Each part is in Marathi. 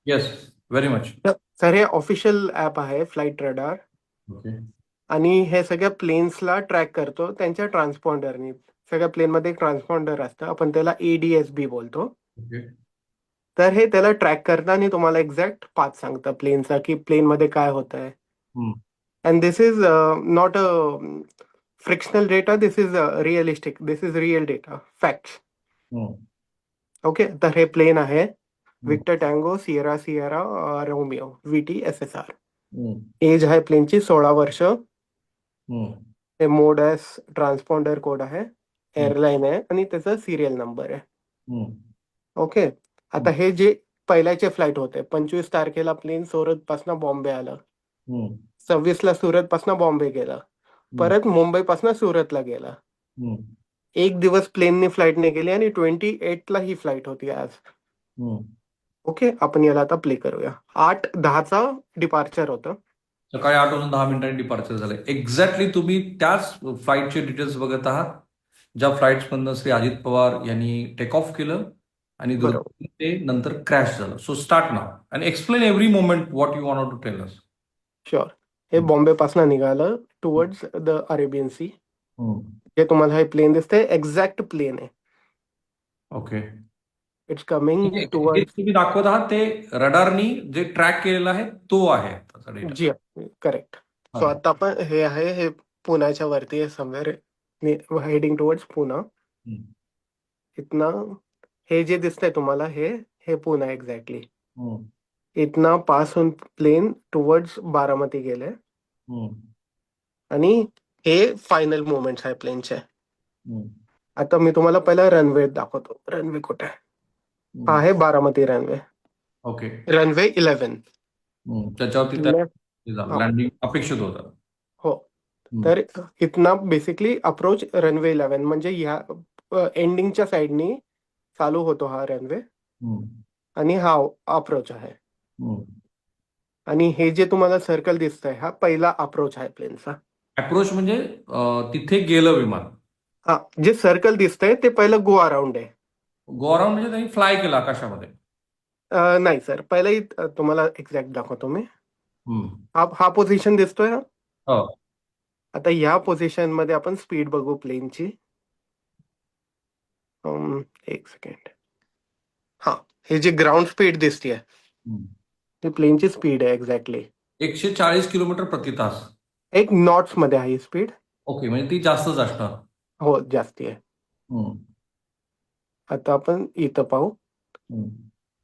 Yes, very much. सर हे ऑफिशियल ऍप आहे फ्लाईट रडार. ओके. आणि हे सगळ्या प्लेन्सला ट्रॅक करतो त्यांच्या ट्रान्सपॉन्डरनी. सगळ्या प्लेनमध्ये एक ट्रान्सपॉन्डर असतं, आपण त्याला ADS-B बोलतो. ओके. तर हे त्याला ट्रॅक करतं आणि तुम्हाला एक्झॅक्ट पाथ सांगतं प्लेनचा, की प्लेनमध्ये काय होत आहे. Hmm. And this is not a frictional data, this is realistic, this is real data facts. Hmm. Okay, तर हे प्लेन आहे hmm. Victor Tango Sierra Sierra Romeo VT-SSR. Hmm. Age आहे प्लेनची 16 वर्ष. हम्म. हे मोड आहे ट्रान्सपॉन्डर कोड आहे. हम्म. एअरलाईन आहे आणि त्याचा सिरियल नंबर आहे. हम्म. ओके. आता हम्म. हे जे पहिल्याचे फ्लाईट होते, 25 तारखेला प्लेन सुरत पासून बॉम्बे आलं. हम्म. 26ला सुरत पासून बॉम्बे गेला. हम्म. परत मुंबई पासून सुरतला गेला. हम्म. एक दिवस प्लेननी फ्लाईट नाही गेली आणि 28ला ही फ्लाईट होती आज. हम्म. ओके, आपण याला आता प्ले करूया. 8:10चा डिपार्चर होतं. सकाळी 8 वाजून 10 मिनिटांनी डिपार्चर झालंय. एक्झॅक्टली तुम्ही त्याच फ्लाईटचे डिटेल्स बघत आहात ज्या फ्लाईट्समधनं श्री अजित पवार यांनी टेक ऑफ केलं आणि बरोबर. दुर्दैवाने ते नंतर क्रॅश झालं. So start now and explain every moment what you want to tell us. Sure. हे बॉम्बे पासून निघालं टुवर्ड्स द अरेबियन सी. जे तुम्हाला हे प्लेन दिसतंय एक्झॅक्ट प्लेन आहे. ओके. इट्स कमिंग हे टुवर्ड्स. तुम्ही दाखवत आहात ते रडारनी जे ट्रॅक केलेला आहे तो आहे त्याचा डेटा. जी, करेक्ट. सो आता आपण हे आहे, हे पुण्याच्या वरती आहे समवेअर, हेडिंग टुवर्ड्स पुणा. इथनं हे जे दिसतंय तुम्हाला, हे हे पुणे एक्झॅक्टली. इथनं पास होऊन प्लेन टुवर्ड्स बारामती गेले. आणि हे फायनल मोमेंट्स आहे प्लेनचे. आता मी तुम्हाला पहिला रनवे दाखवतो. रनवे कुठे आहे? हा आहे बारामती रनवे. ओके. रनवे 11. त्याच्यावरती लँडिंग अपेक्षित होतं. हो. तर इथना बेसिकली अप्रोच रनवे 11 म्हणजे ह्या एंडिंगच्या साईडनी चालू होतो हा रनवे. आणि हा अप्रोच आहे. आणि हे जे तुम्हाला सर्कल दिसतंय हा पहिला अप्रोच आहे प्लेनचा. अप्रोच म्हणजे तिथे गेलं विमान. हा, जे सर्कल दिसतंय ते पहिलं गो अराउंड आहे. गो अराउंड म्हणजे त्यांनी फ्लाय केलं आकाशामध्ये. नाही सर, पहिलं तुम्हाला एक्झॅक्ट दाखवतो मी. हम्म. हा पोझिशन दिसतोय ना. हो. आता या पोझिशन मध्ये आपण स्पीड बघू प्लेनची. एक सेकंड. हा, हे जे ग्राउंड स्पीड दिसतीये ती प्लेनची स्पीड आहे एक्झॅक्टली. 140 किलोमीटर प्रति तास. एक नॉट्स मध्ये आहे ही स्पीड. ओके, म्हणजे ती जास्तच असणार. हो, जास्ती आहे. हम्म. आता आपण इथं पाहू. हम्म.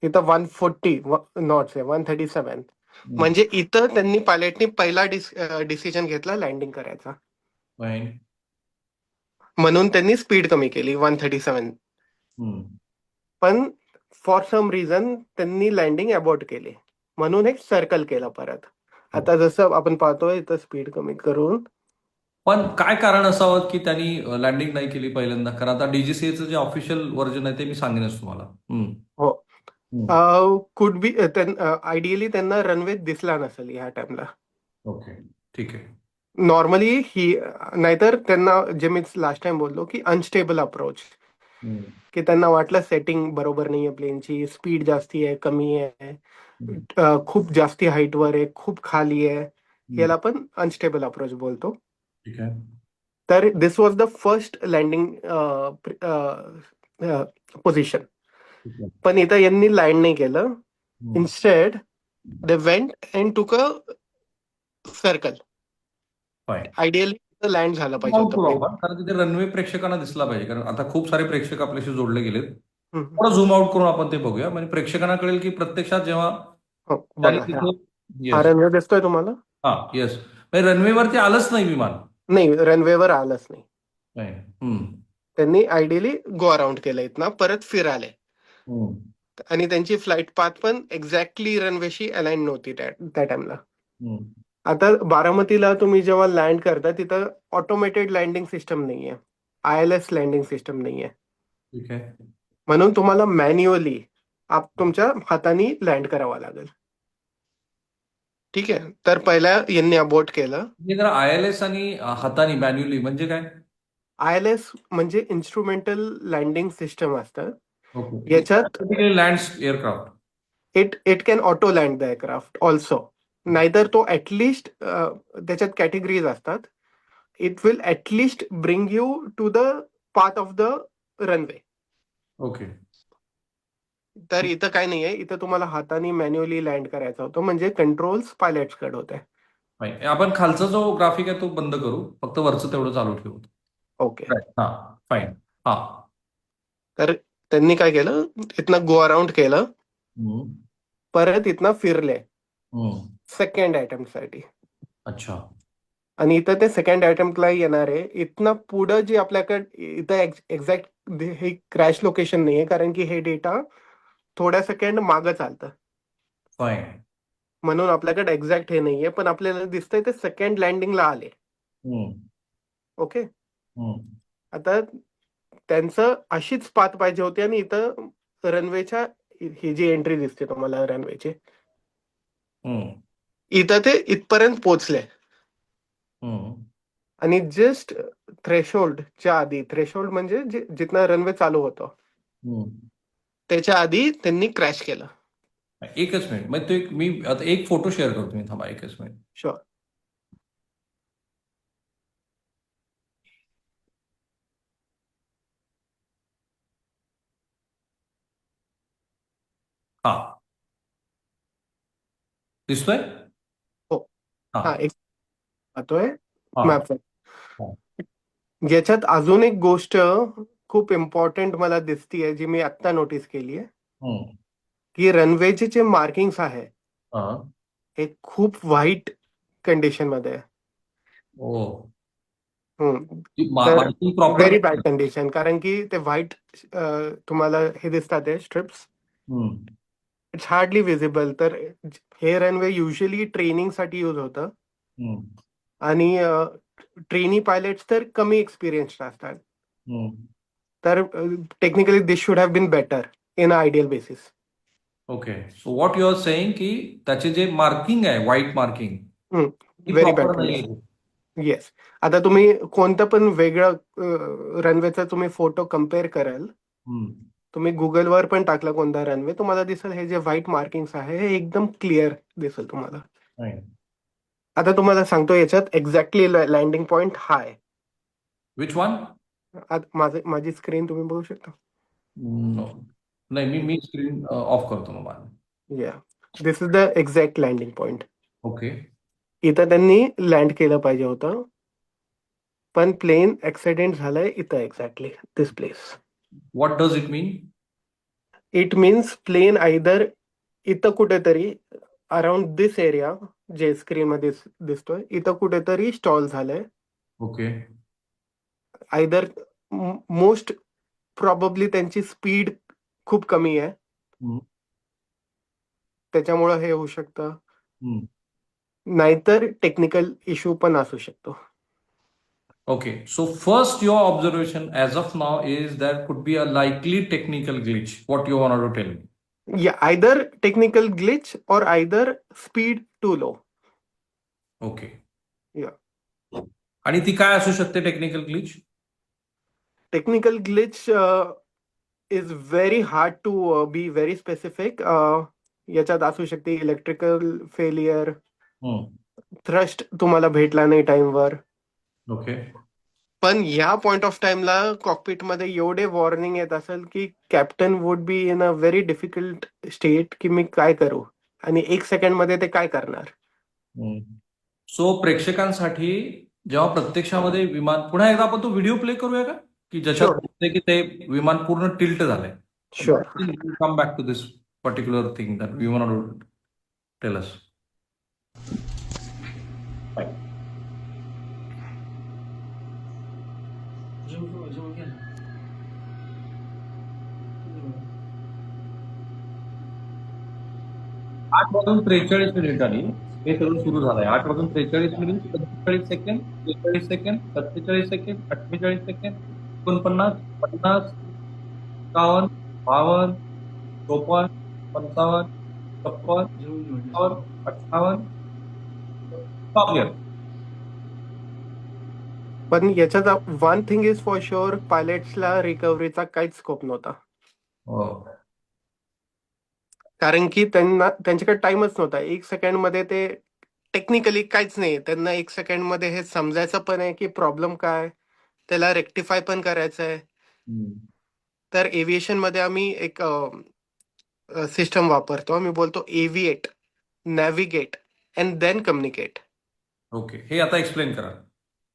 इथं 140 नॉट्स आहे, 137. हम्म. म्हणजे इथं त्यांनी पायलटनी पहिला डिसिजन घेतला लँडिंग करायचा. Fine. म्हणून त्यांनी स्पीड कमी केली 137. हम्म. पण फॉर सम रिझन त्यांनी लँडिंग अबॉर्ट केली, म्हणून एक सर्कल केला परत. हो. आता जसं आपण पाहतोय इथं स्पीड कमी करून. पण काय कारण असावं की त्यांनी लँडिंग नाही केली पहिल्यांदा? कारण आता DGCA चं जे ऑफिशियल व्हर्जन आहे ते मी सांगेनच तुम्हाला. हो. हम्म. कुड बी आयडियली त्यांना रनवे दिसला नसेल ह्या टाइमला. ओके, ठीक आहे. नॉर्मली ही, नाहीतर त्यांना जे मी लास्ट टाइम बोललो की अनस्टेबल अप्रोच, हम्म. की त्यांना वाटलं सेटिंग बरोबर नाहीये प्लेनची, स्पीड जास्ती आहे कमी आहे, हम्म. खूप जास्ती हाईटवर आहे खूप खाली आहे. हम्म. याला आपण अनस्टेबल अप्रोच बोलतो. ठीक आहे. तर this was the first landing position. ठीक आहे. पण इथं यांनी लँड नाही केलं. हम्म. इन्स्टेड दे वेंट अँड टूक a circle. Fine. Ideally land झालं Zoom पाहिजे out होतं करू प्लेन. आपण कारण तिथे रनवे प्रेक्षकांना दिसला पाहिजे, कारण आता खूप सारे प्रेक्षक आपल्याशी जोडले गेलेत. थोडं झूम आउट करून आपण ते बघूया, म्हणजे प्रेक्षकांना कळेल की प्रत्यक्षात जेव्हा हो, त्यांनी बघा तिथे. हा येस. रनवे दिसतोय तुम्हाला. हा, येस. म्हणजे रनवेवरती आलंच नाही विमान. नाही, रनवेवर आलंच नाही. नाही. हम्म. त्यांनी आयडियली गो अराउंड केलं इथनं परत फिराले. हम्म. आणि त्यांची फ्लाईट पाथ पण एक्झॅक्टली रनवेशी अलाइन नव्हती त्या टाइमला. हम्म. आता बारामतीला तुम्ही जेव्हा लँड करता तिथं ऑटोमेटेड लँडिंग सिस्टम नाहीये, ILS लँडिंग सिस्टम नाहीये. ठीक आहे. म्हणून तुम्हाला मॅन्युअली तुमच्या हाताने लँड करावा लागेल. ठीक आहे, तर पहिला यांनी अबोर्ट केलं. हे जरा ILS आणि हाताने मॅन्युअली म्हणजे काय? ILS म्हणजे इन्स्ट्रुमेंटल लँडिंग सिस्टम असतं. ओके. याच्यात lands aircraft. It can auto land the aircraft also. नाहीतर तो ऍटलिस्ट त्याच्यात कॅटेगरीज असतात. It will at least bring you to the path of the runway. Okay. तर इथं काय नाहीये, इथं तुम्हाला हाताने मॅन्युअली लँड करायचं होतं, म्हणजे कंट्रोल्स पायलट्सकडे होते. फाईन. आपण खालचा जो ग्राफिक आहे तो बंद करू, फक्त वरचं तेवढं चालू ठेवू. ओके. हा, फाईन. हा. तर त्यांनी काय केलं, इथनं गो अराउंड केलं, हम्म. परत इथनं फिरले हम्म. सेकंड अटेम्प्टसाठी. अच्छा. आणि इथं ते सेकंड अटेम्प्टला येणार आहे. इथनं पुढं जे आपल्याकडे इथं एक्झॅक्ट हे क्रॅश लोकेशन नाहीये, कारण की हे डेटा थोड्या सेकंड मागं चालतं, फाईन. म्हणून आपल्याकडे एक्झॅक्ट हे नाहीये. पण आपल्याला दिसतंय ते सेकंड लँडिंगला आले. हम्म. ओके. हम्म. आता त्यांचं अशीच पाथ पाहिजे होती, आणि इथं रनवेच्या ही जी एंट्री दिसते तुम्हाला रनवेची, हम्म. इथं ते इथपर्यंत पोहोचले. हम्म. आणि जस्ट थ्रेशोल्डच्या आधी, थ्रेशोल्ड म्हणजे जिथनं रनवे चालू होतं हम्म. त्याच्या आधी त्यांनी क्रॅश केलं. एकच मिनिट, मग तो मी आता एक फोटो शेअर करतो मी, थांबा एकच मिनिट. शुअर. हा, दिसतोय. हो. हा. हा, एक पाहतोय हा. मॅपवर. हा. याच्यात अजून एक गोष्ट खूप इम्पॉर्टंट मला दिसतीये, जी मी आत्ता नोटीस केली आहे, हम्म. की रनवेचे जे मार्किंग्स आहे हा. हे खूप वाईट कंडिशन मध्ये आहे. ओ. तर marking proper. Very bad condition, कारण की ते व्हाईट तुम्हाला हे दिसतात आहे स्ट्रिप्स, इट्स हार्डली विजिबल. तर हे रनवे युजली ट्रेनिंगसाठी यूज होतं, आणि ट्रेनी पायलट्स तर कमी एक्सपिरियन्स्ड असतात. तर technically this should have been better in ideal basis. Okay. So what you are saying की त्याचे जे मार्किंग आहे, व्हाईट मार्किंग, ती व्हेरी बॅड प्रॉपर नाही कंडिशन. आहे. येस. आता तुम्ही कोणतं पण वेगळं रनवेचा तुम्ही फोटो कम्पेअर कराल, तुम्ही गुगलवर पण टाकला कोणता रनवे, तुम्हाला दिसेल हे जे व्हाईट मार्किंग्स आहे हे एकदम क्लिअर दिसेल तुम्हाला. आता तुम्हाला सांगतो, याच्यात एक्झॅक्टली लँडिंग पॉइंट हा आहे. Which one? माझी स्क्रीन तुम्ही बघू शकता. नो, नाही, मी स्क्रीन ऑफ करतो मग. Yeah, this is the exact landing point. Okay. इथं त्यांनी लँड केलं पाहिजे होतं, पण प्लेन ऍक्सिडेंट झालंय इथं, exactly this place. What does it mean? It means plane either इथं कुठेतरी अराउंड दिस एरिया, जे स्क्रीन मध्ये दिसतोय, इथं कुठेतरी स्टॉल झालंय. ओके. आयदर मोस्ट प्रॉबब्ली त्यांची स्पीड खूप कमी आहे, त्याच्यामुळं हे होऊ शकतं. नाहीतर टेक्निकल इश्यू पण असू शकतो. Okay, so first your observation as of now is there could be a likely technical glitch. What you wanted to tell me? Yeah, either technical glitch और either speed too low. Okay. Yeah, आणि ती काय असू शकते technical glitch? Technical glitch is very hard to be very specific. याच्यात असू शकते इलेक्ट्रिकल फेलियर, थ्रस्ट तुम्हाला भेटला नाही टाइमवर. ओके. पण या पॉइंट ऑफ टाइमला कॉकपिट मध्ये एवढे वॉर्निंग येत असेल की captain would be in a very difficult state, की मी काय करू, आणि एक सेकंड मध्ये ते काय करणार. सो प्रेक्षकांसाठी जेव्हा प्रत्यक्षामध्ये विमान, पुन्हा एकदा आपण तो व्हिडिओ प्ले करूया का, की ज्याच्यात Sure. दिसतंय की ते विमान पूर्ण टिल्ट झालंय. Sure. Come back to this particular thing that we want to tell us. आठ वाजून 43 मिनिटांनी हे सगळं सुरू झालंय. 8 वाजून 43 minute, 45 second, 43 second, 47 second, 48 second, 49, 50, 51, 52, 54, 55, 56, 58. Stop here. पण याच्यात one thing is for sure, पायलट्सला रिकव्हरीचा काहीच स्कोप नव्हता. कारण की त्यांच्याकडे टाइमच नव्हता. 1 सेकंड मध्ये ते टेक्निकली काहीच नाही. त्यांना 1 सेकंड मध्ये हे समजायचं पण आहे की प्रॉब्लेम काय, त्याला रेक्टिफाय पण करायचं आहे. तर एव्हिएशन मध्ये आम्ही एक सिस्टम वापरतो. आम्ही बोलतो aviate, navigate and then communicate. Okay, हे आता एक्सप्लेन करा.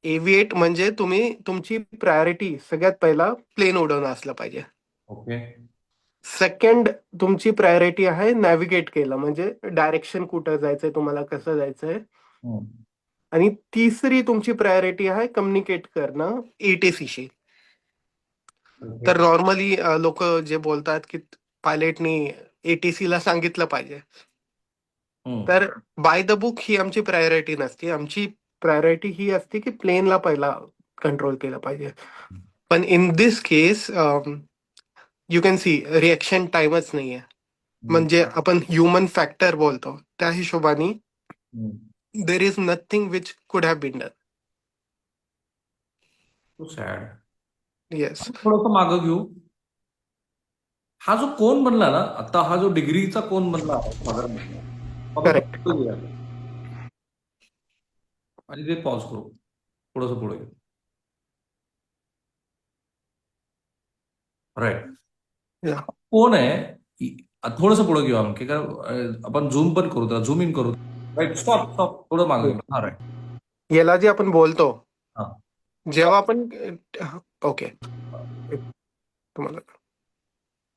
एव्हिएट म्हणजे तुम्ही तुमची प्रायोरिटी सगळ्यात पहिला प्लेन उडवणं असलं पाहिजे. ओके. सेकंड तुमची प्रायोरिटी आहे नॅव्हिगेट केलं, म्हणजे डायरेक्शन कुठं जायचंय, तुम्हाला कसं जायचंय. आणि तिसरी तुमची प्रायोरिटी आहे कम्युनिकेट करणं एटीसीशी. तर नॉर्मली लोक जे बोलतात की पायलटनी एटीसी ला सांगितलं पाहिजे. तर बाय द बुक ही आमची प्रायोरिटी नसते. आमची प्रायोरिटी ही असते की प्लेनला पहिला कंट्रोल केलं पाहिजे. पण in this case you can see reaction टाइमच नाहीये. म्हणजे आपण ह्युमन फॅक्टर बोलतो त्या हिशोबाने there is nothing which could have been done. Sad. Yes, थोडंसं मागं घेऊ. हा जो कोण बनला ना आता, हा जो डिग्रीचा कोण बनला आपण करेक्ट. घेऊया. आणि ते पॉज करू, थोडंसं पुढे घेऊ. राईट. कोण आहे थोडंसं पुढे घेऊ आणखी, कारण आपण झूम पण करू, त्याला झूम इन करू. राईट, स्टॉप स्टॉप, थोडं मागे घेऊ. हा राईट. याला जे आपण बोलतो हा, जेव्हा आपण ओके तुम्हाला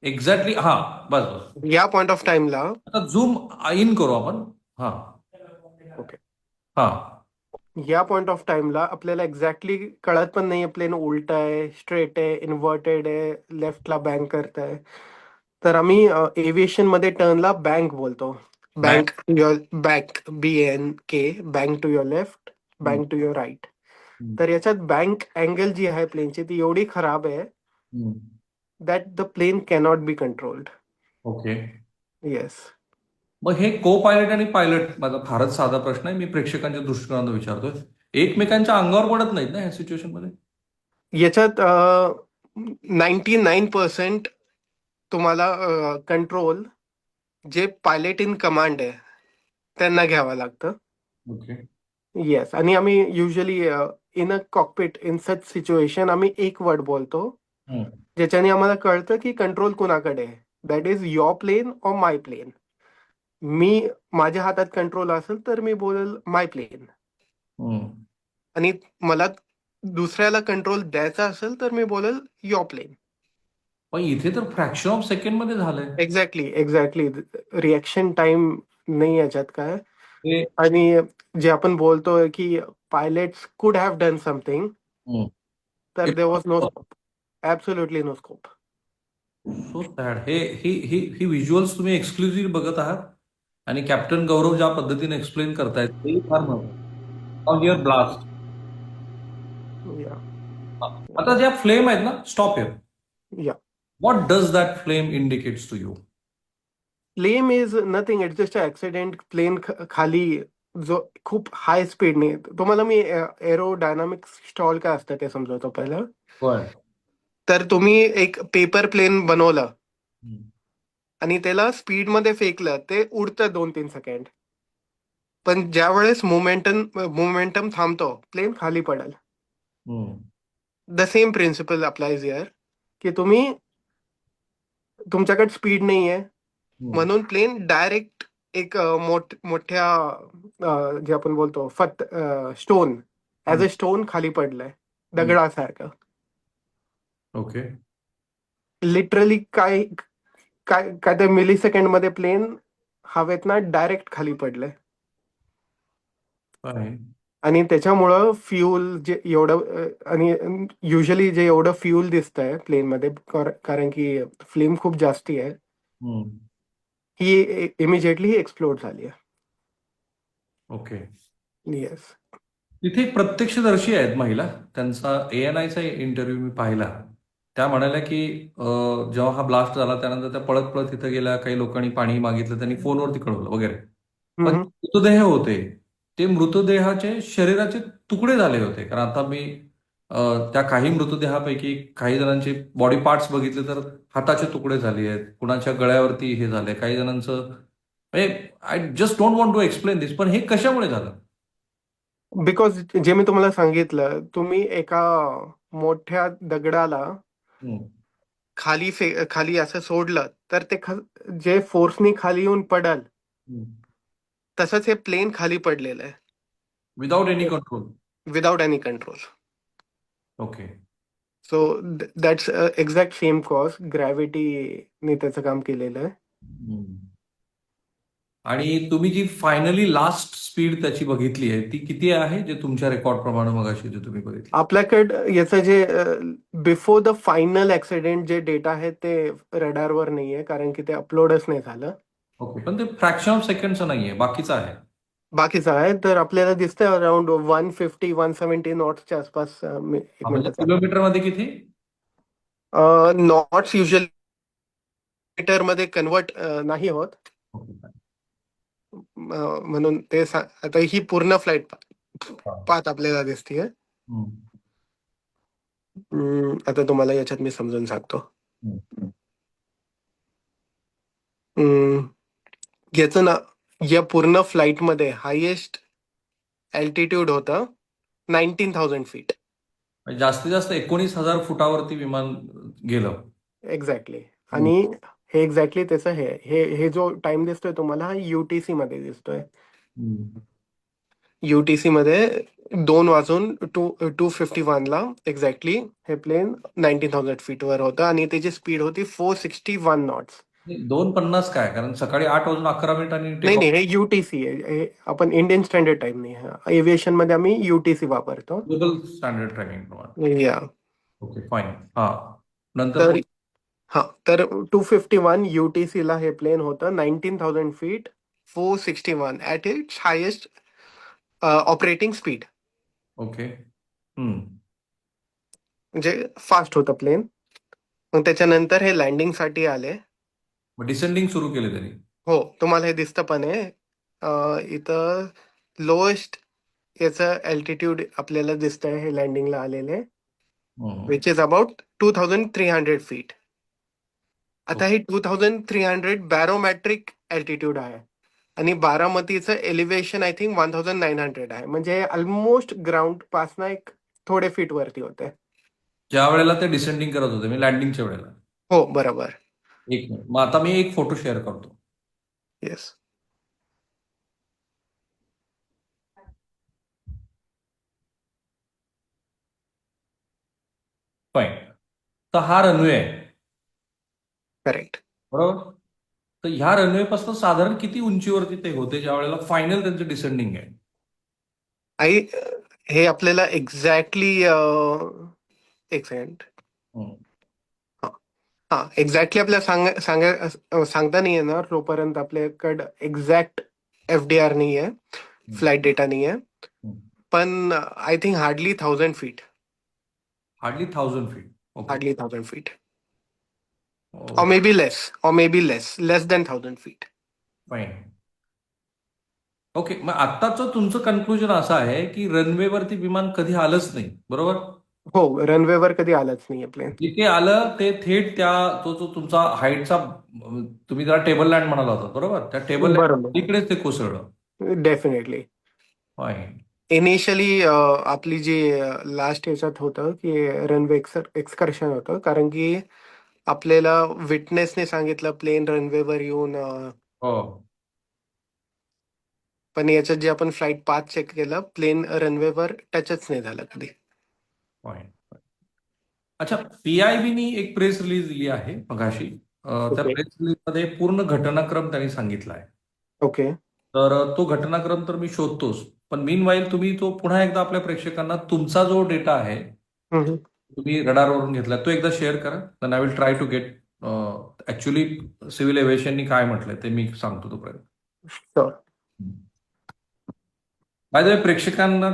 एक्झॅक्टली. हा, बस बस. या पॉइंट ऑफ टाइमला आता झूम इन करू आपण. हा. ओके, हा. या पॉइंट ऑफ टाइमला आपल्याला एक्झॅक्टली कळत पण नाहीये प्लेन उलट आहे, स्ट्रेट आहे, इन्व्हर्टेड आहे, लेफ्टला बँक करत आहे. तर आम्ही एव्हिएशन मध्ये टर्नला बँक बोलतो. Bank to your bank, BANK, bank to your left, bank to your right. तर याच्यात बँक अँगल जी आहे प्लेनची ती एवढी खराब आहे that the plane cannot be controlled. Okay. Yes. मग हे को पायलट आणि पायलट, माझा फारच साधा प्रश्न आहे, मी प्रेक्षकांच्या दृष्टिकोनातून विचारतोय. एकमेकांच्या अंगावर पडत नाहीत ना ह्या सिच्युएशन मध्ये? याच्यात 99% तुम्हाला कंट्रोल जे पायलट इन कमांड आहे त्यांना घ्यावं लागतं. ओके. येस. आणि आम्ही usually in a cockpit in such situation आम्ही एक वर्ड बोलतो ज्याच्याने आम्हाला कळतं की कंट्रोल कुणाकडे आहे. That is your plane or my plane. मी माझ्या हातात कंट्रोल असेल तर मी बोलेल माय प्लेन. आणि मला दुसऱ्याला कंट्रोल द्यायचा असेल तर मी बोलेल युअर प्लेन. पण इथे तर फ्रॅक्शन ऑफ सेकंड मध्ये झालंय. एक्झॅक्टली. रिएक्शन टाइम नाही याच्यात काय. हे आणि जे आपण बोलतोय की pilots could have done something, तर there was no scope, absolutely no scope. So sad. ही व्हिज्युअल्स तुम्ही एक्सक्लुझिव्ह बघत आहात आणि कॅप्टन गौरव ज्या पद्धतीने एक्सप्लेन करतायत ते फार महत्त्वाचं. ब्लास्ट. आता ज्या फ्लेम आहेत ना, stop here. Yeah what does that flame indicates to you? Flame is nothing, it's just accident. Plane खाली जो खूप हाय स्पीडने, तुम्हाला मी एरोडायनामिक्स स्टॉल काय असतं ते समजवतो पहिलं. तर तुम्ही एक पेपर प्लेन बनवलं आणि त्याला स्पीडमध्ये फेकलं, ते उडतं 2-3 सेकंड. पण ज्या वेळेस मोमेंटम थांबतो प्लेन खाली पडेल. The same principle applies here की तुमच्याकडे स्पीड नाहीये म्हणून प्लेन डायरेक्ट एक मोठ्या जे आपण बोलतो स्टोन, ऍज अ स्टोन खाली पडलंय दगडासारखं. ओके. लिटरली काय काय काय ते मिली सेकंड मध्ये प्लेन हवेत ना डायरेक्ट खाली पडलंय. आणि त्याच्यामुळं फ्यूल जे एवढं आणि युजली जे एवढं फ्यूल दिसतंय प्लेन मध्ये, कारण की फ्लेम खूप जास्ती आहे, ही इमिजिएटली एक्सप्लोड झाली आहे. ओके. येस. तिथे एक प्रत्यक्षदर्शी आहेत महिला, त्यांचा ANIचा इंटरव्ह्यू मी पाहिला. त्या म्हणाल्या की जेव्हा हा ब्लास्ट झाला त्यानंतर त्या पळत पळत तिथे गेल्या, काही लोकांनी पाणी मागितलं, त्यांनी फोनवरती कळवलं वगैरे. पण मृतदेह होते ते मृतदेहाचे शरीराचे तुकडे झाले होते. कारण आता मी त्या काही मृतदेहापैकी काही जणांचे बॉडी पार्ट्स बघितले तर हाताचे तुकडे झाले आहेत, कुणाच्या गळ्यावरती हे झालंय, काही जणांचं म्हणजे I just don't want to explain this, पण हे कशामुळे झालं? बिकॉज जे मी तुम्हाला सांगितलं, तुम्ही एका मोठ्या दगडाला खाली असं सोडलं तर ते जे फोर्सनी खाली येऊन पडल, तसंच हे प्लेन खाली पडलेलं आहे without any control. Without any control. Okay. So that's exact same cause ग्रॅव्हिटीने त्याचं काम केलेलं आहे. आणि तुम्ही जी फायनली लास्ट स्पीड त्याची बघितली आहे ती किती आहे, जे तुमच्या रेकॉर्ड प्रमाणे मगाशी जे तुम्ही बघितली? आपल्याकडं याचं जे बिफोर द फायनल ऍक्सिडेंट जे डेटा आहे ते रडारवर नाहीये, कारण की ते अपलोडच नाही झालं. ओके, पण ते फ्रॅक्शन ऑफ सेकंडचं नाहीये, बाकीचं आहे. बाकीचं आहे तर आपल्याला दिसतंय अराउंड 150-170 नॉट्सच्या आसपास. एक म्हणजे मिनिट. किलोमीटर मध्ये किती? नॉट्स युजली मीटर मध्ये कन्वर्ट नाही होत. म्हणून ते आता ही पूर्ण फ्लाईट पाथ आपल्याला दिसतीये. आता तुम्हाला याच्यात मी समजून सांगतो. याचं ना, या पूर्ण फ्लाईट मध्ये हायेस्ट अल्टिट्यूड होतं 19,000 फीट. जास्तीत जास्त 19,000 फुटावरती विमान गेलं. एक्झॅक्टली. आणि हे एक्झॅक्टली त्याचं हे जो टाइम दिसतोय तुम्हाला, हा युटीसी मध्ये दिसतोय. युटीसी मध्ये 2:02:51 एक्झॅक्टली हे प्लेन 19,000 फीट वर होतं आणि त्याची स्पीड होती 461 नॉट्स. 2:50 काय, कारण सकाळी 8:11 नाही नाही, हे युटीसी आहे. हे आपण इंडियन स्टँडर्ड टाइम नाही, एव्हिएशन मध्ये आम्ही युटीसी वापरतो. ग्लोबल स्टँडर्ड ट्रॅकिंग प्रमाणे. या ओके, फाईन. हा, नंतर तर 251 युटीसी ला हे प्लेन होतं 19,000 feet 461 at it's highest operating speed. Okay. म्हणजे फास्ट होतं प्लेन. मग त्याच्यानंतर हे लँडिंग साठी आले. डिसेंडिंग सुरू केले त्यांनी. हो, तुम्हाला हे दिसतं पण आहे. इथं लोएस्ट याचं अल्टिट्यूड आपल्याला दिसतंय हे लँडिंगला आलेले, विच इज अबाउट 2,300 फीट. आता हे 2,300 बॅरोमॅट्रिक अल्टिट्यूड आहे आणि बारामतीचं एलिव्हेशन आय थिंक 1,900 आहे. म्हणजे ऑलमोस्ट ग्राउंड पासनं एक थोडे फीट वरती होते ज्या वेळेला ते डिसेंडिंग करत होते, मी लँडिंगच्या वेळेला. हो, बरोबर. एक मिनिट, मग आता मी एक फोटो शेअर करतो. येस. फाईन. तर हा रनवे आहे, करेक्ट. बरोबर? तर ह्या रनवे पासून साधारण किती उंचीवरती ते होते ज्या वेळेला फायनल त्यांचं डिसेंडिंग आहे? हे आपल्याला एक्झॅक्टली एक सेकंड. हा, एक्झॅक्टली आपल्याला सांगता नाही येणार तोपर्यंत आपल्याकडं एक्झॅक्ट एफडीआर नाही आहे, फ्लाईट डेटा नाही आहे. पण I think hardly 1,000 feet. Hardly 1,000 feet. Hardly 1,000 feet. or maybe less than 1,000 feet. Fine. Okay, मग आत्ताचं तुमचं कन्क्लुजन असं आहे की रनवेवरती विमान कधी आलंच नाही, बरोबर? हो, रनवेवर कधी आलंच नाही प्लेन. जिथे आलं ते थेट त्या तो जो तुमचा हाईटचा, तुम्ही जरा टेबल लँड म्हणाला होता, बरोबर? त्या टेबल लँड इकडेच ते कोसळलं. डेफिनेटली. फाईन. इनिशियली आपली जी लास्ट याच्यात होतं की रनवे एक्सकर्शन होतं, कारण की आपल्याला विटनेसने सांगितलं प्लेन रनवेवर येऊन. हो. पण याच्यात जे आपण फ्लाईट पाथ चेक केलं, प्लेन रनवेवर टचच नाही झालं कधी. अच्छा, पीआयबीनी एक प्रेस रिलीज दिली आहे मगाशी. त्या प्रेस रिलीज मध्ये पूर्ण घटनाक्रम त्यांनी सांगितला आहे. ओके. तर तो घटनाक्रम तर मी शोधतोच, पण मीनवाईल तुम्ही तो पुन्हा एकदा आपल्या प्रेक्षकांना तुमचा जो डेटा आहे तुम्ही रडारवरून घेतला तो एकदा शेअर करा. Then I will try to get actually civil एव्हिएशननी काय म्हटलंय ते मी सांगतो तोपर्यंत. बाय द वे, प्रेक्षकांना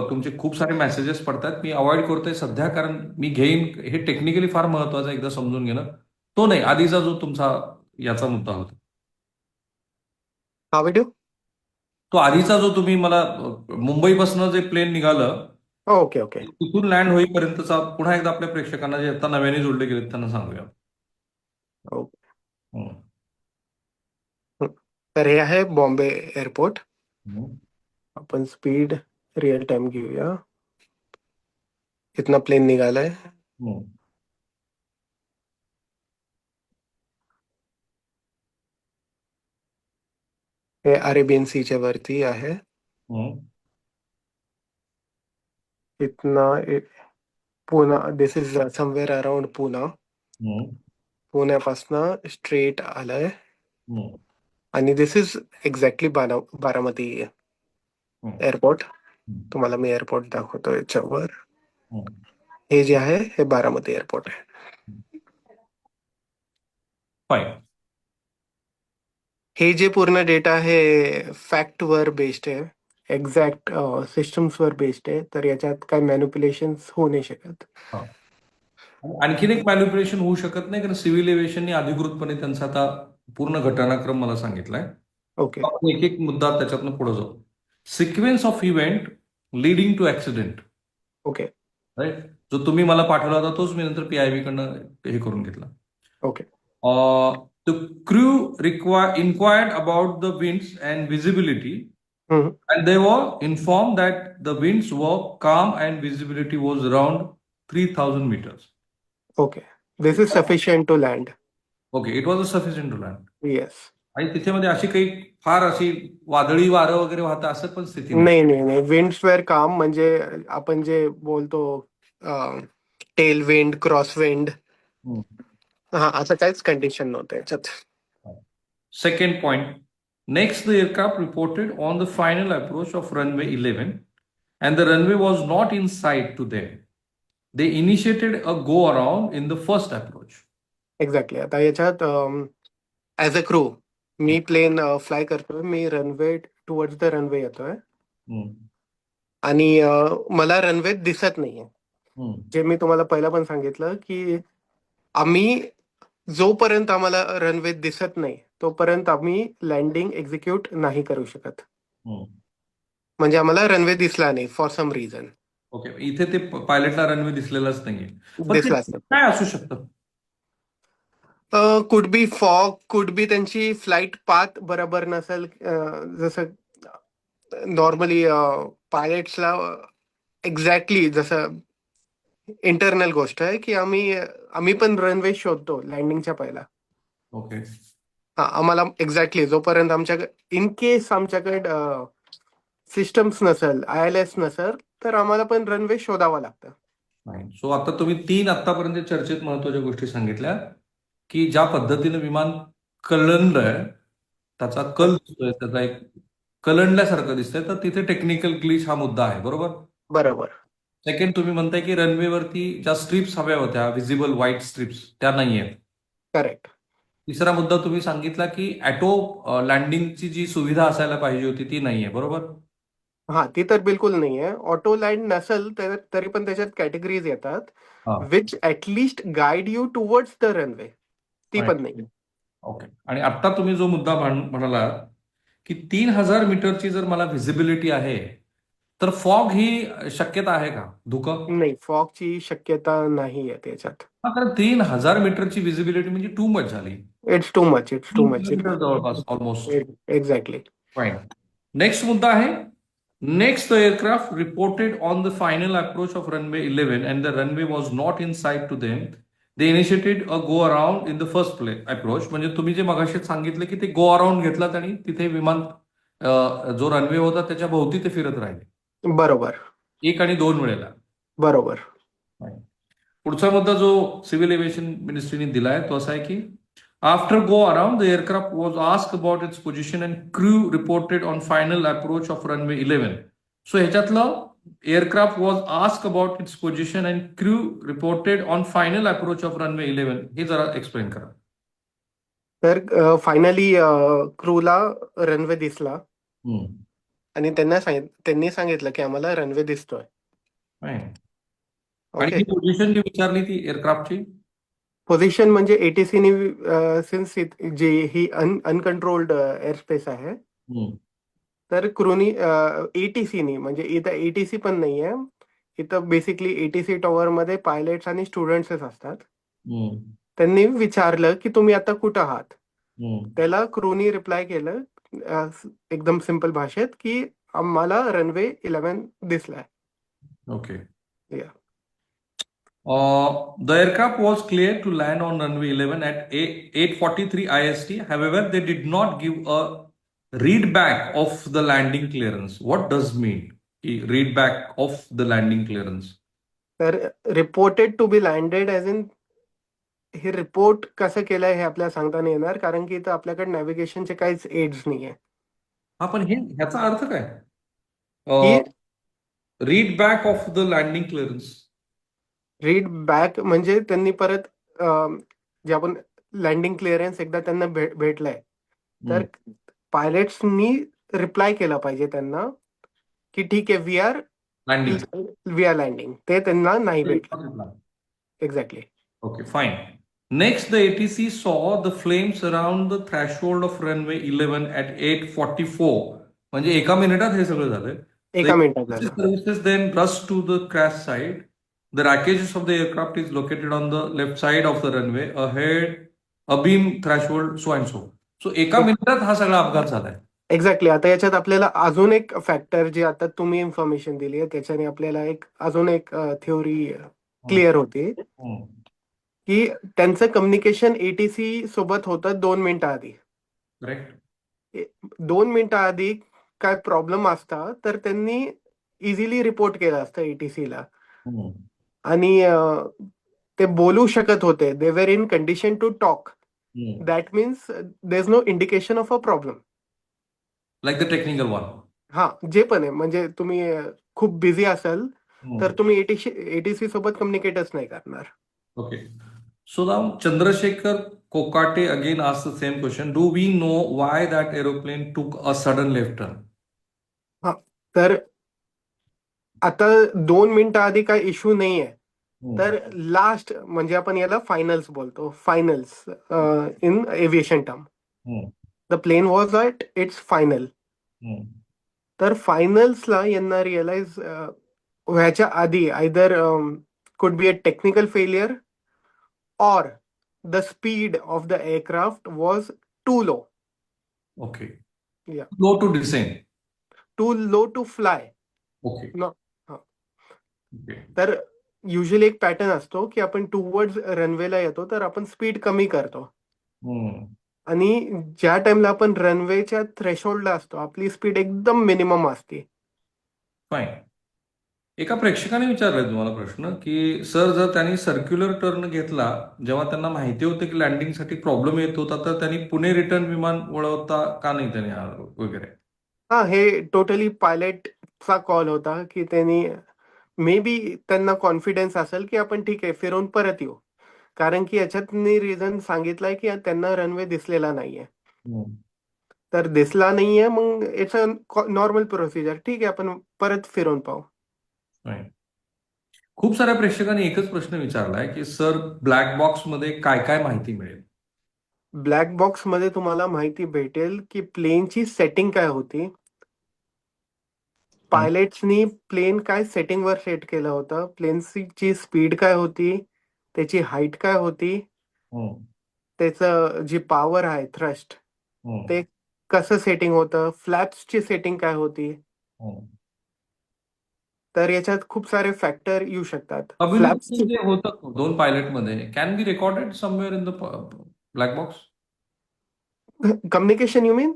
तुमचे खूप सारे मेसेजेस पडतात. मी अवॉइड करतोय सध्या, कारण मी घेईन हे टेक्निकली फार महत्वाचं एकदा समजून घेणं. तो नाही, आधीचा जो तुमचा याचा मुद्दा होता, हा व्हिडिओ, तो आधीचा जो तुम्ही मला मुंबईपासून जे प्लेन निघालं ओके ओके. तिथून लँड होईपर्यंतचा पुन्हा एकदा आपल्या प्रेक्षकांना जे आता नव्याने जोडले गेले त्यांना सांगूया. ओके. हम्म. तर हे आहे बॉम्बे एअरपोर्ट. हम्म. आपण स्पीड रिअल टाइम घेऊया. इथनं प्लेन निघालाय. हम्म. हे अरेबियन सीच्या वरती आहे. हम्म. इथनं पुणा, दिस इज समवेअर अराउंड पुणा. हम्म. पुण्यापासनं स्ट्रेट आलंय हम्म. आणि दिस इज एक्झॅक्टली बारामती हम्म. एअरपोर्ट. हम्म. तुम्हाला मी एअरपोर्ट दाखवतो याच्यावर. हम्म. हे जे आहे हे बारामती एअरपोर्ट आहे. फाईन. हे जे पूर्ण डेटा आहे फॅक्ट वर बेस्ड आहे, एक्झॅक्ट सिस्टम्स वर बेस्ड आहे. तर याच्यात काय मॅनिप्युलेशन होऊ नाही शकत. हा. आणखीन एक मॅनिप्युलेशन होऊ शकत नाही कारण सिव्हिल एव्हिएशनने अधिकृतपणे त्यांचा आता पूर्ण घटनाक्रम मला सांगितलाय. ओके आपण एक एक मुद्दा त्याच्यातनं पुढे जाऊ. Sequence of event leading to accident. Okay right. जो तुम्ही मला पाठवला होता तोच मी नंतर PIB कडनं हे करून घेतला. Okay. The crew inquired about the winds and visibility, and they were informed that the winds were calm and visibility was around 3,000 meters. Okay. This is sufficient to land. Okay, it was sufficient to land. Yes. आणि तिथे मध्ये अशी काही फार अशी वादळी वारं वगैरे वाहतं असं पण स्थिती नाही. नाही नाही नाही. विंड्स वेअर काम, म्हणजे आपण जे बोलतो टेल विंड, क्रॉस विंड, हम्म. हा असं काहीच कंडिशन नव्हतं याच्यात. Second point. Next, the aircraft reported on the final approach of runway 11, and the runway was not in sight to them. They initiated a go around in the first approach. Exactly. आता याच्यात ऍज अ क्रू मी प्लेन फ्लाय करतोय. मी रनवे टुवर्ड्स द रनवे येतोय हम्म. आणि मला रनवे दिसत नाहीये. हम्म. जे मी तुम्हाला पहिला पण सांगितलं की आम्ही जोपर्यंत आम्हाला रनवे दिसत नाही तोपर्यंत आम्ही लँडिंग एक्झिक्यूट नाही करू शकत. हम्म. म्हणजे आम्हाला रनवे दिसला नाही फॉर सम रिझन. ओके. इथे ते पायलटला रनवे दिसलेलाच नाहीये. पण ते दिसलाच नाही. काय असू शकतं? Could be fog, could be त्यांची फ्लाईट पाथ बरोबर नसेल. जसं नॉर्मली पायलट्सला एक्झॅक्टली जसं इंटरनल गोष्ट आहे की आम्ही पण रनवे शोधतो लँडिंगच्या पहिला. ओके. हा, आम्हाला एक्झॅक्टली जोपर्यंत इन केस आमच्याकडे सिस्टम्स नसेल, ILS नसेल, तर आम्हाला पण रनवे शोधावा लागतं. नाही. सो आता तुम्ही 3 आतापर्यंत चर्चेत महत्वाच्या गोष्टी सांगितल्या की ज्या पद्धतीनं विमान कलंडलंय, त्याचा कल दिसतोय, त्याचा एक कलंडल्यासारखं दिसतंय, तर तिथे टेक्निकल ग्लिच हा मुद्दा आहे. बरोबर. बरोबर. सेकंड, तुम्ही म्हणताय की रनवेवरती ज्या स्ट्रिप्स हव्या होत्या, व्हिजिबल व्हाईट स्ट्रिप्स, त्या नाहीयेत. करेक्ट. तिसरा मुद्दा तुम्ही सांगितला की ऑटो लँडिंगची जी सुविधा असायला पाहिजे होती ती नाहीये. बरोबर. हा, ती तर बिलकुल नाहीये. ऑटो लँड नसेल तरी पण त्याच्यात कॅटेगरीज येतात हा. Which at least guide you towards the runway. ती पण नाही. ओके. आणि आता तुम्ही जो मुद्दा म्हणाला की 3,000 मीटरची जर मला व्हिजिबिलिटी आहे तर फॉग ही शक्यता आहे का? धुकं नाही, फॉगची शक्यता नाही आहे त्याच्यात. हा, कारण 3,000 मीटरची व्हिजिबिलिटी म्हणजे टू मच झाली. It's too much. It's too much. जवळपास ऑलमोस्ट. एक्झॅक्टली. फाईन. नेक्स्ट मुद्दा आहे. Next, the aircraft reported on the final approach of runway 11 and the runway was not in sight to them. They initiated a go around in the first approach. म्हणजे तुम्ही जे मगाशी सांगितलं की ते गो अराउंड घेतलात आणि तिथे विमान जो रनवे होता त्याच्या भोवती ते फिरत राहिले. बरोबर. 1 आणि 2 वेळेला. बरोबर. पुढचा मुद्दा जो सिव्हिल एव्हिएशन मिनिस्ट्रीने दिलाय तो असा आहे की after go around the aircraft was asked about its position and crew reported on final approach of runway 11. So ह्याच्यातलं aircraft was asked about its position and crew reported on final approach of runway 11 हे जरा एक्सप्लेन करा. तर फायनली क्रूला रनवे दिसला आणि त्यांनी सांगितलं की आम्हाला रनवे दिसतोय. आणि ही पोझिशन जी विचारली ती एअरक्राफ्टची पोझिशन म्हणजे ATCनी, सिन्स जी ही अनकंट्रोल्ड एअरस्पेस आहे, तर क्रूनी ATCनी, म्हणजे इथं ATC पण नाहीये, इथं बेसिकली एटीसी टॉवर मध्ये पायलट्स आणि स्टुडंट्सच असतात. हम्म. त्यांनी विचारलं की तुम्ही आता कुठं आहात. हम्म. त्याला क्रूनी रिप्लाय केलं एकदम सिंपल भाषेत की आम्हाला runway 11 दिसलाय. Okay. Yeah. The aircraft was cleared to land on runway 11 at 8:43 IST. However, they did not give a read back of the landing clearance. What does mean? Read back of the landing clearance. तर reported to be landed as in हे रिपोर्ट कसं केलंय हे आपल्याला सांगता नाही येणार, कारण की इथं आपल्याकडे नॅव्हिगेशनचे काहीच एड्स नाहीये. हा, पण ह्याचा अर्थ काय? की read back of the landing clearance. Read back म्हणजे त्यांनी परत जे आपण लँडिंग क्लिअरन्स एकदा त्यांना भेटलाय, तर पायलट्सनी रिप्लाय केला पाहिजे त्यांना की ठीक आहे वी आर लँडिंग. ते त्यांना नाही भेटलं. Exactly. Okay, fine. Next, the ATC saw the flames around the threshold of runway 11 at 8:44. म्हणजे एका मिनिटात हे सगळं झालं. एका मिनिटात झालं. Services then rushed to the crash site. The wreckages of the aircraft is located on the left side of the runway, ahead, abeam threshold, so and so. So एका मिनिटात हा सगळा अपघात झालाय. एक्झॅक्टली. आता याच्यात आपल्याला अजून एक फॅक्टर जे आता तुम्ही इन्फॉर्मेशन दिली आहे त्याच्याने आपल्याला अजून एक थिओरी क्लिअर होते की त्यांचं कम्युनिकेशन एटीसी सोबत होतं 2 मिनिटं आधी. करेक्ट. 2 मिनिटं आधी काय प्रॉब्लेम असता तर त्यांनी इझिली रिपोर्ट केलं असतं एटीसीला. आणि ते बोलू शकत होते. They were in condition to talk. That means there is no indication of a problem. Like the technical one. हा, जे पण आहे म्हणजे तुम्ही खूप बिझी असाल तर तुम्ही एटीसी सोबत कम्युनिकेटच नाही करणार. Okay. So now Chandrasekhar Kokate again asked the same question. Do we know why that aeroplane took a sudden left turn? हा, तर आता 2 मिनिटं आधी काय इश्यू नाहीये. तर लास्ट म्हणजे आपण याला फायनल्स बोलतो. Finals in aviation term. The plane was at its final. तर फायनल्सला यांना रिअलाइज व्हायच्या आधी either could be a technical failure or the speed of the aircraft was too low. Okay. Yeah. Low to descend. Too low to fly. Okay. No. Okay. तर युजली एक पॅटर्न असतो की आपण टूवर्ड्स रनवेला येतो तर आपण स्पीड कमी करतो. आणि ज्या टाइमला आपण रनवेच्या थ्रेशोल्डला असतो आपली स्पीड एकदम मिनिमम असते. फाईन. एका प्रेक्षकाने विचारलाय तुम्हाला प्रश्न की सर जर त्यांनी सर्क्युलर टर्न घेतला जेव्हा त्यांना माहिती होते की लँडिंगसाठी प्रॉब्लेम येत होता तर त्यांनी पुणे रिटर्न विमान वळवता का नाही त्यांनी वगैरे. हा, हे टोटली पायलटचा कॉल होता की त्यांनी मे बी त्यांना कॉन्फिडन्स असेल की आपण ठीक आहे फिरून परत येऊ, कारण की याच्यात रिझन सांगितलंय की त्यांना रनवे दिसलेला नाहीये. तर दिसला नाहीये मग इट्स अ नॉर्मल प्रोसिजर. ठीक आहे आपण परत फिरून पाहू. खूप साऱ्या प्रेक्षकांनी एकच प्रश्न विचारलाय की सर ब्लॅक बॉक्स मध्ये काय काय माहिती मिळेल? ब्लॅक बॉक्स मध्ये तुम्हाला माहिती भेटेल की प्लेनची सेटिंग काय होती, पायलट्सनी प्लेन काय सेटिंगवर सेट केलं होतं, प्लेनची स्पीड काय होती, त्याची हाईट काय होती, त्याचं जी पॉवर आहे थ्रस्ट ते कसं सेटिंग होतं, फ्लॅप्सची सेटिंग काय होती. तर याच्यात खूप सारे फॅक्टर येऊ शकतात. कम्युनिकेशन जे होतं 2 पायलट मध्ये can be recorded somewhere in the black box. Communication you mean?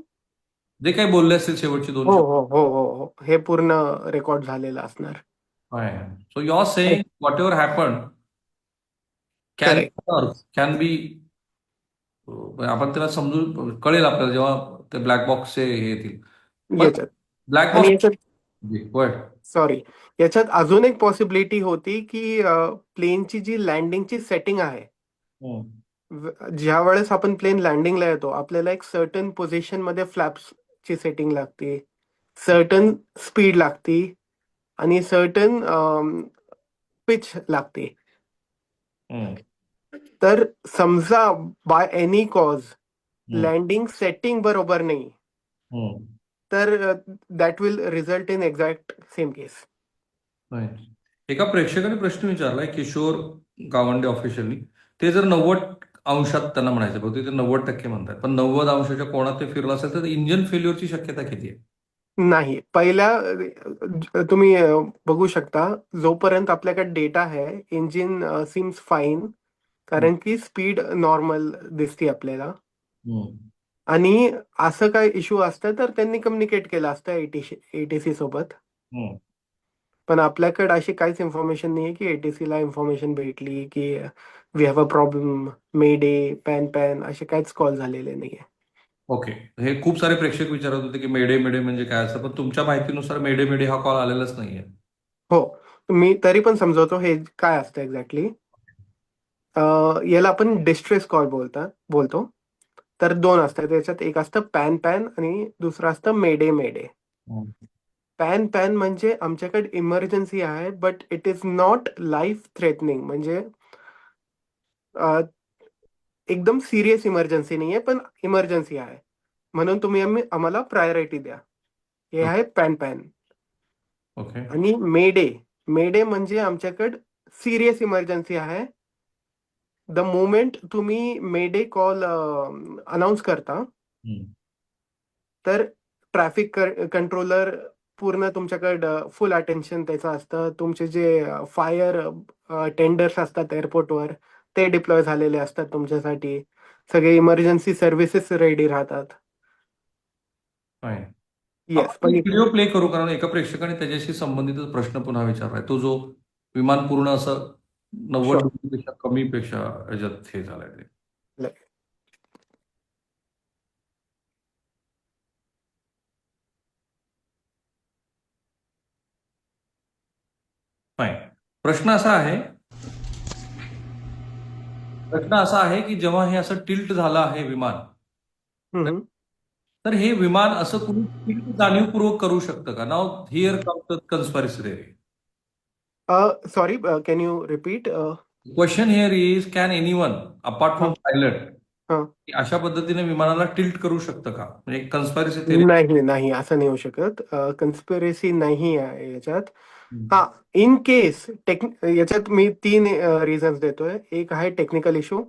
जे काही बोलले असतील शेवटचे 2 हो शब्द. हो हो हो हो, हे पूर्ण रेकॉर्ड झालेलं असणार. So you are saying whatever happen can be, आपण त्याला समजू कळेल आपल्याला जेव्हा ते ब्लॅक बॉक्सचे हे येतील. याच्यात ब्लॅक आणि बॉक्स सॉरी, याच्यात अजून एक पॉसिबिलिटी होती की प्लेनची जी लँडिंगची सेटिंग आहे, ज्या वेळेस आपण प्लेन लँडिंगला येतो आपल्याला एक सर्टन पोझिशन मध्ये फ्लॅप्सची सेटिंग लागते, सर्टन स्पीड लागते आणि सर्टन पिच लागते. तर समजा by any cause landing setting बरोबर नाही तर that will result in exact same case. एका प्रेक्षकाने प्रश्न विचारलाय, किशोर गावंडे ऑफिशियलनी. ते जर 90 अंशात त्यांना म्हणायचं, बहुतेक ते 90% म्हणतात, पण 90 अंशाच्या कोणात ते फिरलं असेल तर इंजिन फेल्युअरची शक्यता किती आहे? नाही, पहिल्या तुम्ही बघू शकता, जोपर्यंत आपल्याकडे डेटा आहे इंजिन सीम्स फाईन, कारण की स्पीड नॉर्मल दिसते आपल्याला. आणि असं काय इश्यू असतं तर त्यांनी कम्युनिकेट केलं असतं एटीसी सोबत. पण आपल्याकडे अशी काहीच इन्फॉर्मेशन नाही आहे की एटीसी ला इन्फॉर्मेशन भेटली की we have a problem, mayday, pan असे काहीच कॉल झालेले नाहीये. ओके. हे खूप सारे प्रेक्षक विचारत होते की मेडे मेडे म्हणजे काय असं, पण तुमच्या माहितीनुसार मेडे मेडे हा कॉल आलेलाच नाहीये. हो, मी तरी पण समजवतो हे काय असतं एक्झॅक्टली. याला आपण डिस्ट्रेस कॉल बोलतो. तर दोन असतात त्याच्यात, एक असतं पॅन आणि दुसरं असतं मेडे मेडे. पॅन म्हणजे आमच्याकडे इमर्जन्सी आहे, but it is not life threatening, म्हणजे एकदम सिरियस इमर्जन्सी नाहीये पण इमर्जन्सी आहे, म्हणून तुम्ही आम्हाला प्रायोरिटी द्या. हे आहे पॅन. ओके. आणि मेडे म्हणजे आमच्याकडे सिरियस इमर्जन्सी आहे. द मोमेंट तुम्ही मेडे कॉल अनाऊन्स करता, तर ट्रॅफिक कंट्रोलर पूर्ण तुमच्याकडं फुल अटेन्शन त्याचं असतं. तुमचे जे फायर टेंडर्स असतात एअरपोर्टवर, ते डिप्लॉय झालेले असतात तुमच्यासाठी. सगळे इमर्जन्सी सर्व्हिसेस रेडी राहतात. येस, आपण पण व्हिडिओ प्ले करू, कारण एका प्रेक्षकाने त्याच्याशी संबंधित प्रश्न पुन्हा विचारलाय, तो जो विमान पूर्ण असं 90 शुअर. डिग्रीपेक्षा कमी पेक्षा याच्यात हे झालंय ते. फाईन. प्रश्न असा आहे की जेव्हा हे असं टिल्ट झालं आहे विमान, तर हे विमान असं कुणी टिल्ट जाणीवपूर्वक करू शकतं का? Now here comes the conspiracy theory. Sorry, can you repeat? Question here is, can anyone apart from pilot अशा पद्धतीने विमानाला टिल्ट करू शकतं का? म्हणजे कन्स्पिरसी थिअरी. नाही, असं नाही होऊ शकत. कन्स्पिरेसी नाही आहे याच्यात. हा, इन केस याच्यात मी 3 रिझन्स देतोय. एक आहे टेक्निकल इश्यू,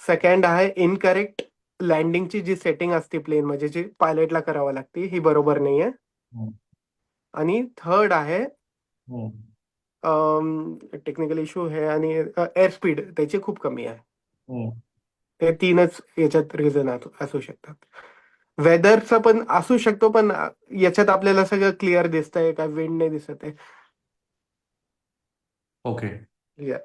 सेकंड आहे इनकरेक्ट लँडिंगची जी सेटिंग असते प्लेन म्हणजे जी पायलटला करावं लागते, ही बरोबर नाहीये. आणि थर्ड आहे टेक्निकल इश्यू आहे आणि एअर स्पीड त्याची खूप कमी आहे. ते 3च याच्यात रिझन असू शकतात. वेदरचं पण असू शकतो, पण याच्यात आपल्याला सगळं क्लिअर दिसतंय, काय विंड नाही दिसत आहे. ओके, या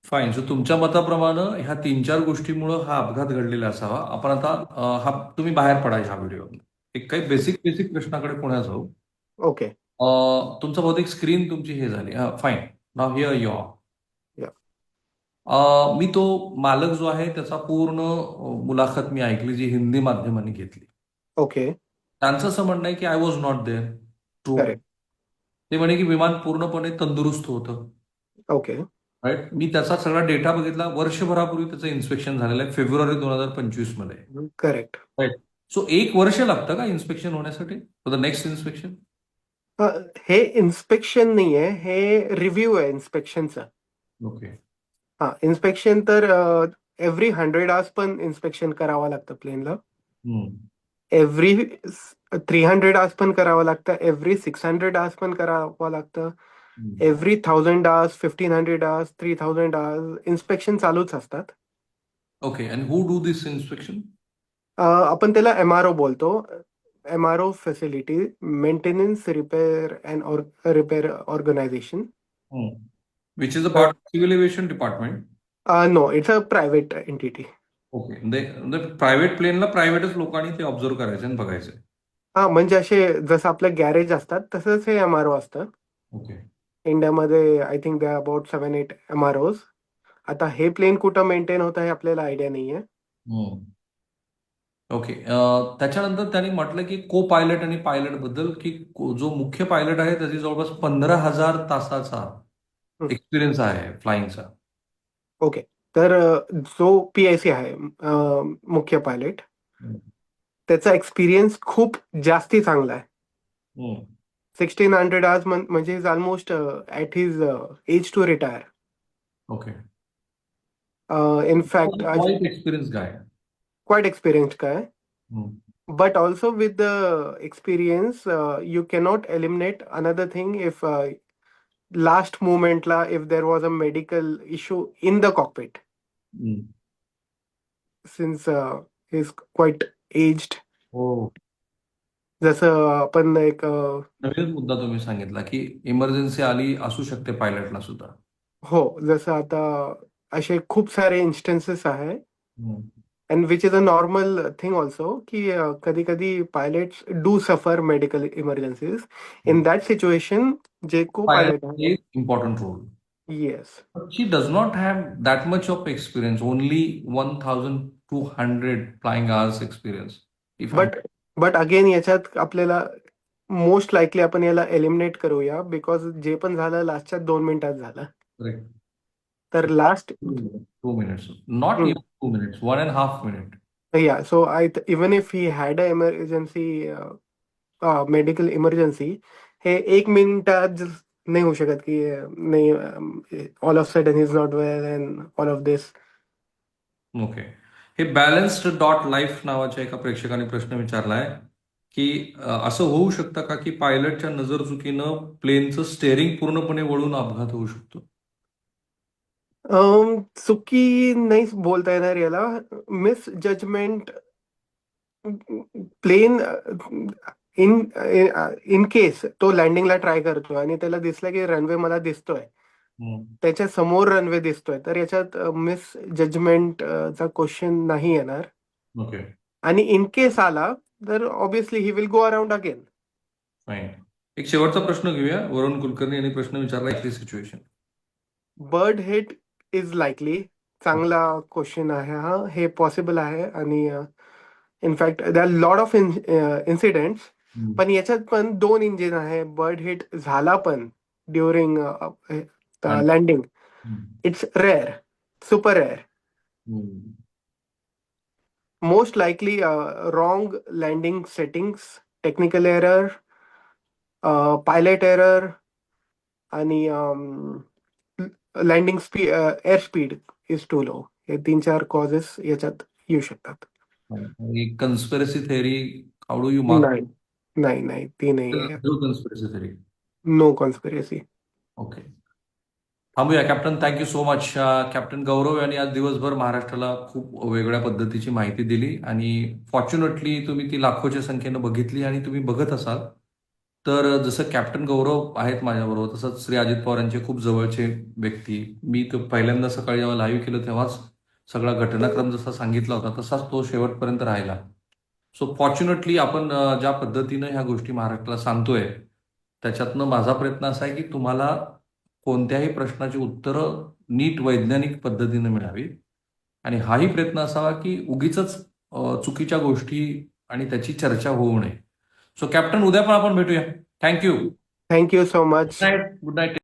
फाईन. सो तुमच्या मताप्रमाणे ह्या 3-4 गोष्टीमुळे हा अपघात घडलेला असावा. आपण आता हा तुम्ही बाहेर पडा ह्या व्हिडिओ. एक काही बेसिक प्रश्नाकडे पुन्हा जाऊ. ओके. तुमचं बहुतेक स्क्रीन तुमची हे झाली. Fine. Now here you are. Yeah मी तो मालक जो आहे त्याचा पूर्ण मुलाखत मी ऐकली, जी हिंदी माध्यमांनी घेतली. ओके. त्यांचं असं म्हणणं आहे की I was not there. True. Correct. ते म्हणे की विमान पूर्णपणे तंदुरुस्त होतं. ओके. राईट. मी त्याचा सगळा डेटा बघितला. वर्षभरापूर्वी त्याचं इन्स्पेक्शन झालेलं आहे, फेब्रुवारी 2025 मध्ये. करेक्ट. राईट. सो 1 वर्ष लागतं का इन्स्पेक्शन होण्यासाठी, फॉर द नेक्स्ट इन्स्पेक्शन? हे इन्स्पेक्शन नाही आहे, हे रिव्ह्यू आहे इन्स्पेक्शनचा. ओके. हा, इन्स्पेक्शन तर एव्हरी 100 आवर्स पण इन्स्पेक्शन करावं लागतं प्लेनला. एव्हरी 300 आवर्स पण करावं लागतं, एव्हरी 600 आवर्स पण करावं लागतं, every 1000 hours, 1500 hours, 3000 hours inspection चालूच असतात. Okay. And who do this inspection? आपण त्याला MRO बोलतो. MRO facility, maintenance repair and repair organization. Which is a part of civil aviation department. No, it's a private entity. Okay. म्हणजे प्रायव्हेट प्लेनला प्रायव्हेटच लोकांनी ते ऑब्झर्व करायचं आणि बघायचं. हा, म्हणजे असे जसं आपलं गॅरेज असतात तसंच हे MRO असतं. ओके. इंडियामध्ये I think they are about 7-8 MROs. आता हे प्लेन कुठं मेंटेन होतं हे आपल्याला आयडिया नाहीये. ओके. त्याच्यानंतर त्यांनी म्हटलं की को पायलट आणि पायलट बद्दल, की जो मुख्य पायलट आहे त्याची जवळपास 15,000 तासाचा एक्सपिरियन्स आहे फ्लाइंगचा. ओके. तर जो PIC आहे मुख्य पायलट, त्याचा एक्सपिरियन्स खूप जास्ती चांगला आहे. 1600 hours म्हणजे is almost at his age to retire. Okay. In fact quite experience guy. quite experienced guy. हम्म. But also with the experience, you cannot eliminate another thing if last moment la if there was a medical issue in the cockpit, हम्म. since he's quite aged. हो. जसं आपण एक नवीनच मुद्दा तुम्ही सांगितला की इमर्जन्सी आली असू शकते पायलटला सुद्धा. हो, जसं आता असे खूप सारे इन्स्टन्सेस आहे, हम्म. and which is a normal thing also की कधी कधी pilots do suffer medical emergencies. In that situation जे को Pilot पायलट आहे, plays important role. yes, But she does not have that much of experience, only 1,200 flying hours experience. If I'm but again याच्यात आपल्याला मोस्ट लाईकली आपण याला एलिमिनेट करूया, बिकॉज जे पण झालं लास्टच्या 2 मिनिटात झालं. correct. तर last 2 minutes. Not even 2 minutes, 1.5 minute. या so even if he had a emergency, medical emergency, हे 1 मिनिटात नाही होऊ शकत की नाही all of sudden is not well and all of this. Okay. हे बॅलन्स्ड डॉट लाईफ नावाच्या एका प्रेक्षकाने प्रश्न विचारलाय की असं होऊ शकतं का की पायलटच्या नजर चुकीनं प्लेनचं स्टेअरिंग पूर्णपणे वळून अपघात होऊ शकतो? चुकी नाही बोलता येणार याला, misjudgement. Plane in in case तो लँडिंगला ट्राय करतोय आणि त्याला दिसलं की रनवे मला दिसतोय, त्याच्या समोर रनवे दिसतोय, तर याच्यात मिस जजमेंट चा क्वेश्चन नाही येणार. ओके. आणि इन केस आला तर obviously he will go around again. Fine. एक शेवटचा प्रश्न घेऊया. वरुण कुलकर्णी यांनी प्रश्न विचारला, इथली situation. Bird hit is likely. चांगला क्वेश्चन आहे हा, हे पॉसिबल आहे. आणि in fact they are lot of incidents, पण याच्यात पण 2 इंजिन आहे. बर्ड हिट झाला पण during landing. It's rare, super rare. Most likely wrong landing settings, technical error, pilot error आणि landing speed, air speed is too low. हे 3-4 कॉजेस याच्यात येऊ शकतात. एक conspiracy theory, how do you mark? नाही नाही, ती नाही आहे. Conspiracy theory. No conspiracy. Okay. थांबूया. Captain, thank you so much. Captain Gaurav यांनी आज दिवसभर महाराष्ट्राला खूप वेगळ्या पद्धतीची माहिती दिली आणि फॉर्च्युनेटली तुम्ही ती लाखोच्या संख्येनं बघितली आणि तुम्ही बघत असाल तर जसं कॅप्टन गौरव आहेत माझ्याबरोबर, तसंच श्री अजित पवार यांचे खूप जवळचे व्यक्ती. मी तो पहिल्यांदा सकाळी जेव्हा लाईव्ह केलं तेव्हाच सगळा घटनाक्रम जसा सांगितला होता तसाच तो शेवटपर्यंत राहिला. सो फॉर्च्युनेटली आपण ज्या पद्धतीनं ह्या गोष्टी महाराष्ट्राला सांगतोय त्याच्यातनं माझा प्रयत्न असा आहे की तुम्हाला कोणत्याही प्रश्नाची उत्तरं नीट वैज्ञानिक पद्धतीने मिळावी आणि हाही प्रयत्न असावा की उगीच चुकीच्या गोष्टी आणि त्याची चर्चा होऊ नये. सो कॅप्टन, उद्या पण आपण भेटूया. Thank you. Thank you so much. Good night.